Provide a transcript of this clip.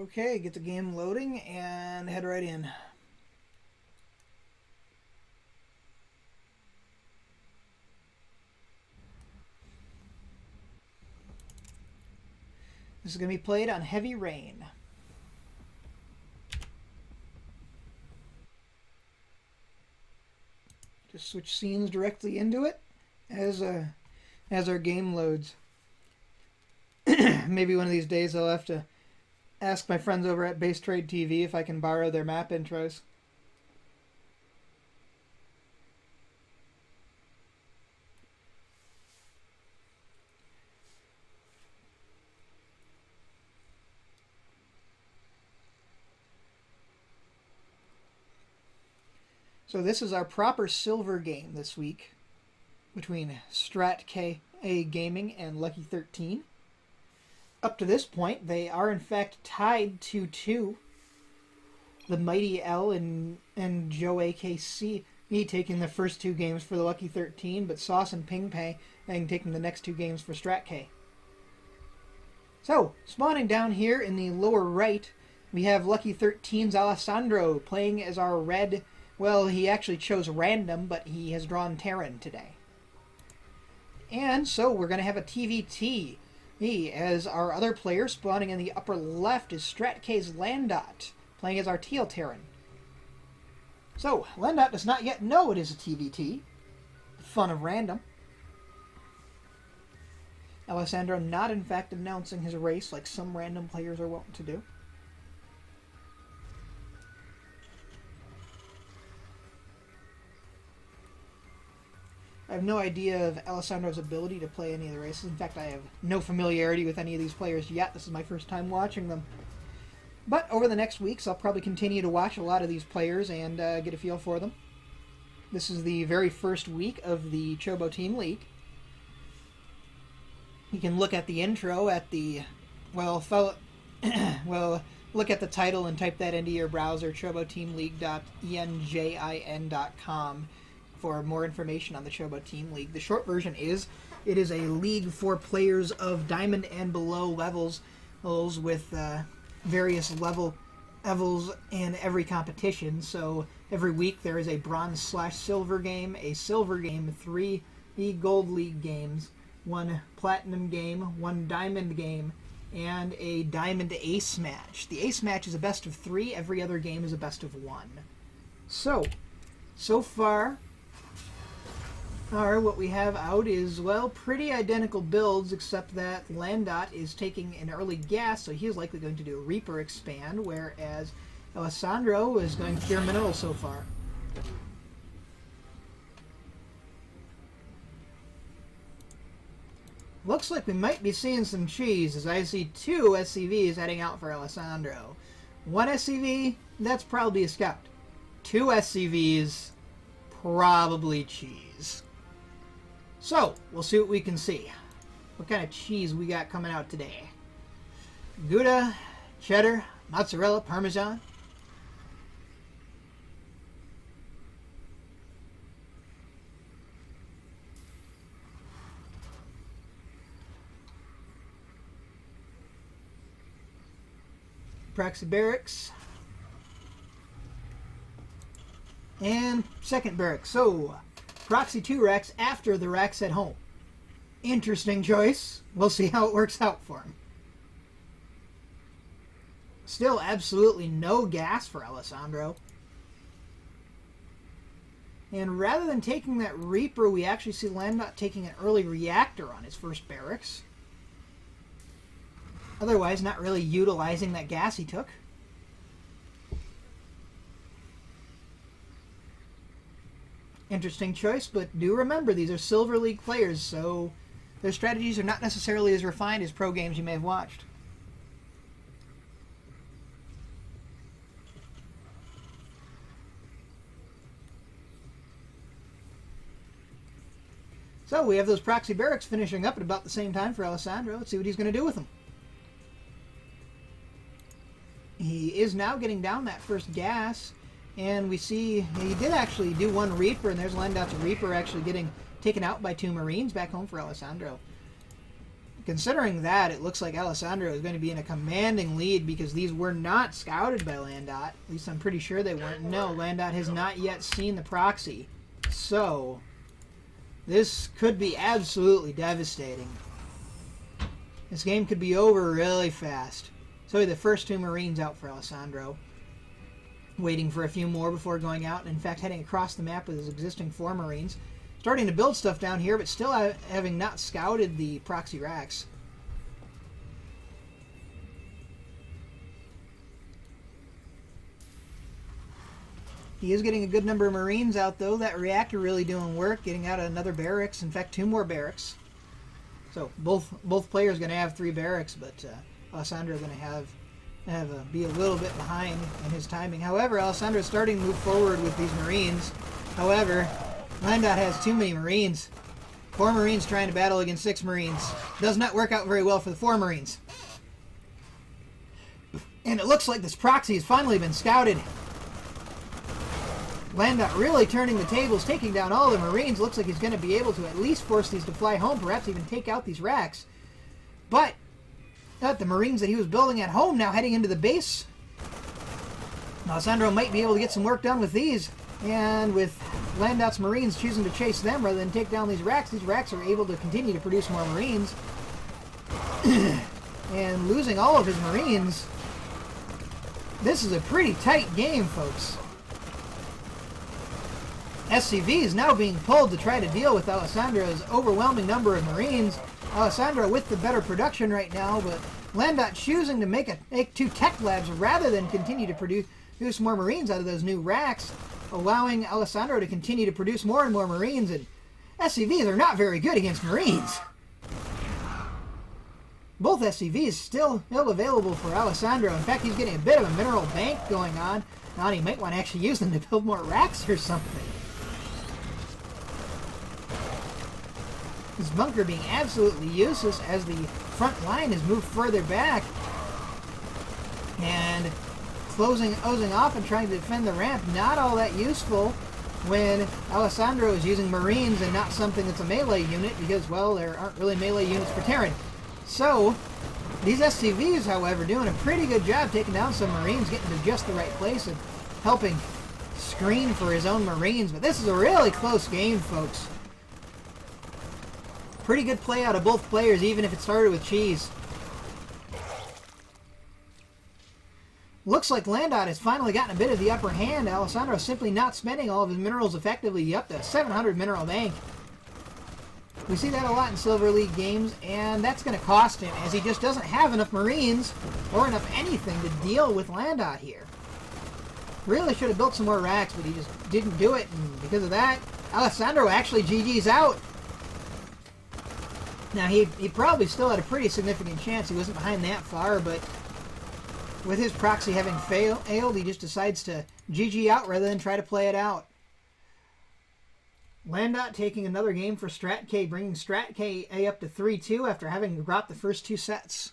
Okay, get the game loading and head right in. This is going to be played on Heavy Rain. Just switch scenes directly into it as our game loads. Maybe one of these days I'll have to ask my friends over at Base Trade TV if I can borrow their map intros. So this is our proper silver game this week between StraTk Gaming and Lucky 13. Up to this point, they are in fact tied 2-2. The Mighty L and Joe AKC taking the first two games for the Lucky 13, but Sauce and Ping Pei taking the next two games for StraTk. So, spawning down here in the lower right, we have Lucky 13's Allesandro playing as our red. Well, he actually chose random, but he has drawn Terran today. And so we're going to have a TVT. As our other player spawning in the upper left is StraTk's Landot, playing as our teal Terran. So, Landot does not yet know it is a TVT. The fun of random. Allesandro not in fact announcing his race like some random players are wont to do. I have no idea of Allesandro's ability to play any of the races. In fact, I have no familiarity with any of these players yet. This is my first time watching them. But over the next weeks, I'll probably continue to watch a lot of these players and get a feel for them. This is the very first week of the Chobo Team League. You can look at the intro at the, look at the title and type that into your browser, choboteamleague.enjin.com. for more information on the Chobo Team League. The short version is, it is a league for players of diamond and below levels with various levels in every competition. So every week there is a bronze/silver game, a silver game, 3 gold league games, 1 platinum game, 1 diamond game, and a diamond ace match. The ace match is a best of 3, every other game is a best of 1. So far, what we have out is, well, pretty identical builds, except that Landot is taking an early gas, so he is likely going to do a Reaper expand, whereas Allesandro is going pure mineral so far. Looks like we might be seeing some cheese, as I see 2 SCVs heading out for Allesandro. 1 SCV, that's probably a scout. 2 SCVs, probably cheese. So, we'll see what we can see. What kind of cheese we got coming out today? Gouda, cheddar, mozzarella, parmesan. Proxy barracks. And second barracks. So, Proxy 2 racks after the racks at home. Interesting choice. We'll see how it works out for him. Still absolutely no gas for Allesandro. And rather than taking that Reaper, we actually see Landot taking an early reactor on his first barracks. Otherwise, not really utilizing that gas he took. Interesting choice, but do remember, these are Silver League players, so their strategies are not necessarily as refined as pro games you may have watched. So we have those proxy barracks finishing up at about the same time for Allesandro. Let's see what he's going to do with them. He is now getting down that first gas. And we see he did actually do 1 Reaper, and there's Landot's Reaper actually getting taken out by 2 Marines back home for Allesandro. considering that, it looks like Allesandro is going to be in a commanding lead because these were not scouted by Landot. At least I'm pretty sure they weren't. No, Landot has not yet seen the proxy. So, this could be absolutely devastating. This game could be over really fast. So the first 2 Marines out for Allesandro. Waiting for a few more before going out. In fact, heading across the map with his existing 4 Marines. Starting to build stuff down here, but still having not scouted the proxy racks. He is getting a good number of Marines out, though. That reactor really doing work, getting out another barracks. In fact, 2 more barracks. So both players going to have 3 barracks, but Allesandro going to be a little bit behind in his timing. However, Allesandro is starting to move forward with these Marines. However, Landot has too many Marines. 4 Marines trying to battle against 6 Marines. Does not work out very well for the 4 Marines. And it looks like this proxy has finally been scouted. Landot really turning the tables, taking down all the Marines. Looks like he's going to be able to at least force these to fly home, perhaps even take out these racks. But the Marines that he was building at home now heading into the base. Allesandro might be able to get some work done with these. And with Landot's Marines choosing to chase them rather than take down these racks are able to continue to produce more Marines. And losing all of his Marines. This is a pretty tight game, folks. SCV is now being pulled to try to deal with Allesandro's overwhelming number of Marines. Allesandro with the better production right now, but Landot choosing to make 2 tech labs rather than continue to produce more Marines out of those new racks, allowing Allesandro to continue to produce more and more Marines, and SCVs are not very good against Marines. Both SCVs still available for Allesandro. In fact, he's getting a bit of a mineral bank going on. Now he might want to actually use them to build more racks or something. This bunker being absolutely useless as the front line has moved further back. And ozing off and trying to defend the ramp, not all that useful when Allesandro is using Marines and not something that's a melee unit because, well, there aren't really melee units for Terran. So, these SCVs, however, doing a pretty good job taking down some Marines, getting to just the right place and helping screen for his own Marines. But this is a really close game, folks. Pretty good play out of both players, even if it started with cheese. Looks like Landot has finally gotten a bit of the upper hand. Allesandro simply not spending all of his minerals effectively, up to 700 mineral bank. We see that a lot in Silver League games, and that's going to cost him, as he just doesn't have enough Marines or enough anything to deal with Landot here. Really should have built some more racks, but he just didn't do it, and because of that, Allesandro actually GG's out. Now, he probably still had a pretty significant chance. He wasn't behind that far, but with his proxy having failed, he just decides to GG out rather than try to play it out. Landot taking another game for StraTk, bringing StraTk up to 3-2 after having dropped the first 2 sets.